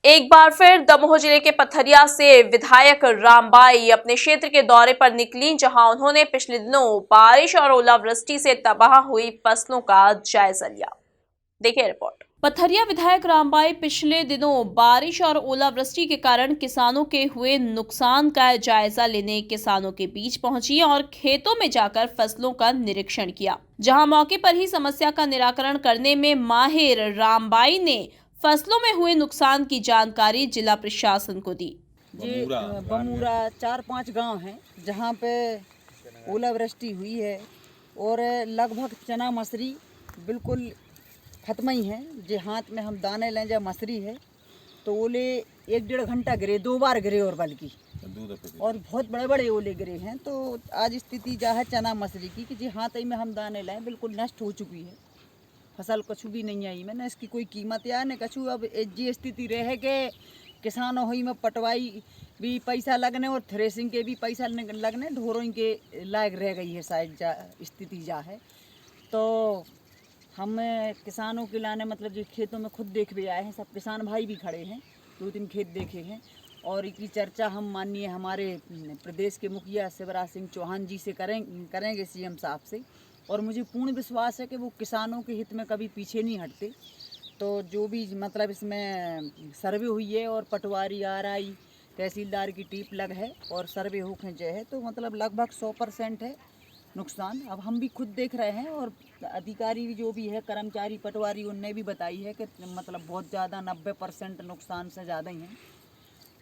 एक बार फिर दमोह जिले के पथरिया से विधायक रामबाई अपने क्षेत्र के दौरे पर निकली, जहां उन्होंने पिछले दिनों बारिश और ओलावृष्टि से तबाह हुई फसलों का जायजा लिया। देखिए रिपोर्ट। पथरिया विधायक रामबाई पिछले दिनों बारिश और ओलावृष्टि के कारण किसानों के हुए नुकसान का जायजा लेने किसानों के बीच पहुंची और खेतों में जाकर फसलों का निरीक्षण किया, जहां मौके पर ही समस्या का निराकरण करने में माहिर रामबाई ने फसलों में हुए नुकसान की जानकारी जिला प्रशासन को दी। ये बमूरा 4-5 गांव हैं जहां पे ओलावृष्टि हुई है और लगभग चना मसरी बिल्कुल खत्म ही है। जे हाथ में हम दाने लें जब मसरी है तो ओले 1-1.5 घंटा गिरे, 2 बार गिरे और बल्कि और बहुत बड़े बड़े ओले गिरे हैं। तो आज स्थिति जा है चना मसरी की कि जी हाथ ही में हम दाने लाएँ बिल्कुल नष्ट हो चुकी है, फसल कछु भी नहीं आई में, न इसकी कोई कीमत या न कछु। अब जी स्थिति रहे के किसानों ही में पटवाई भी पैसा लगने और थ्रेसिंग के भी पैसा लगने, ढोरों के लायक रह गई है शायद जा स्थिति जा है। तो हम किसानों के लाने मतलब जो खेतों में खुद देख भी आए हैं, सब किसान भाई भी खड़े हैं, 2-3 खेत देखे हैं और इसकी चर्चा हम माननीय हमारे प्रदेश के मुखिया शिवराज सिंह चौहान जी से करेंगे सीएम साहब से। और मुझे पूर्ण विश्वास है कि वो किसानों के हित में कभी पीछे नहीं हटते। तो जो भी मतलब इसमें सर्वे हुई है और पटवारी आरआई तहसीलदार की टीप लग है और सर्वे हो खींचे है, तो मतलब लगभग 100% है नुकसान। अब हम भी खुद देख रहे हैं और अधिकारी जो भी है कर्मचारी पटवारी उनने भी बताई है कि मतलब बहुत ज़्यादा 90% नुकसान से ज़्यादा ही हैं।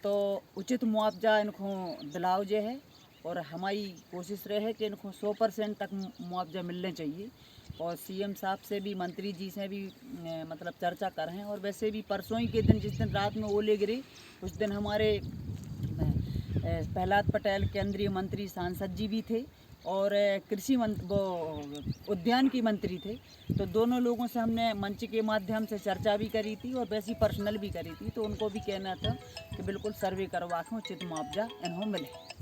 तो उचित मुआवजा इनको दिलाओ जो है और हमारी कोशिश रहे कि इनको 100% तक मुआवजा मिलने चाहिए। और सीएम साहब से भी मंत्री जी से भी मतलब चर्चा कर रहे हैं। और वैसे भी परसों ही के दिन जिस दिन रात में ओले गिरे उस दिन हमारे प्रहलाद पटेल केंद्रीय मंत्री सांसद जी भी थे और कृषि उद्यान की मंत्री थे। तो दोनों लोगों से हमने मंच के माध्यम से चर्चा भी करी थी और वैसी पर्सनल भी करी थी। तो उनको भी कहना था कि बिल्कुल सर्वे करवा के उचित मुआवजा इन्हों मिले।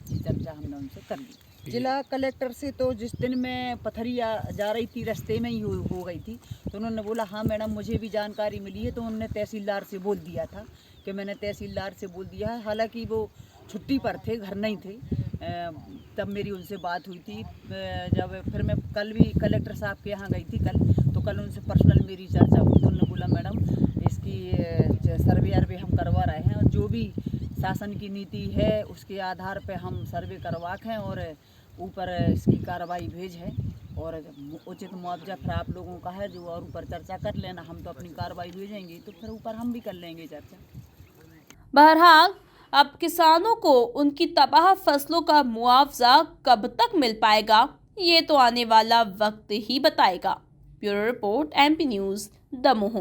चर्चा हमने उनसे कर ली जिला कलेक्टर से। तो जिस दिन मैं पथरिया जा रही थी रास्ते में ही हो गई थी, तो उन्होंने बोला हाँ मैडम मुझे भी जानकारी मिली है। तो उन्होंने तहसीलदार से बोल दिया था कि मैंने तहसीलदार से बोल दिया है, हालांकि वो छुट्टी पर थे, घर नहीं थे। तब मेरी उनसे बात हुई थी। जब फिर मैं कल भी कलेक्टर साहब के यहाँ गई थी तो कल उनसे पर्सनल मेरी चर्चा हुई। तो उन्होंने बोला मैडम इसकी सर्वे हम करवा रहे हैं और जो भी शासन की नीति है उसके आधार पे हम सर्वे करवा के और ऊपर इसकी कार्रवाई भेज है और उचित मुआवजा फिर आप लोगों का है जो और ऊपर चर्चा कर लेना। हम तो अपनी कार्रवाई भेजेंगे तो फिर ऊपर हम भी कर लेंगे चर्चा। बहरहाल अब किसानों को उनकी तबाह फसलों का मुआवजा कब तक मिल पाएगा, ये तो आने वाला वक्त ही बताएगा। Bureau report, MP news, Damoh.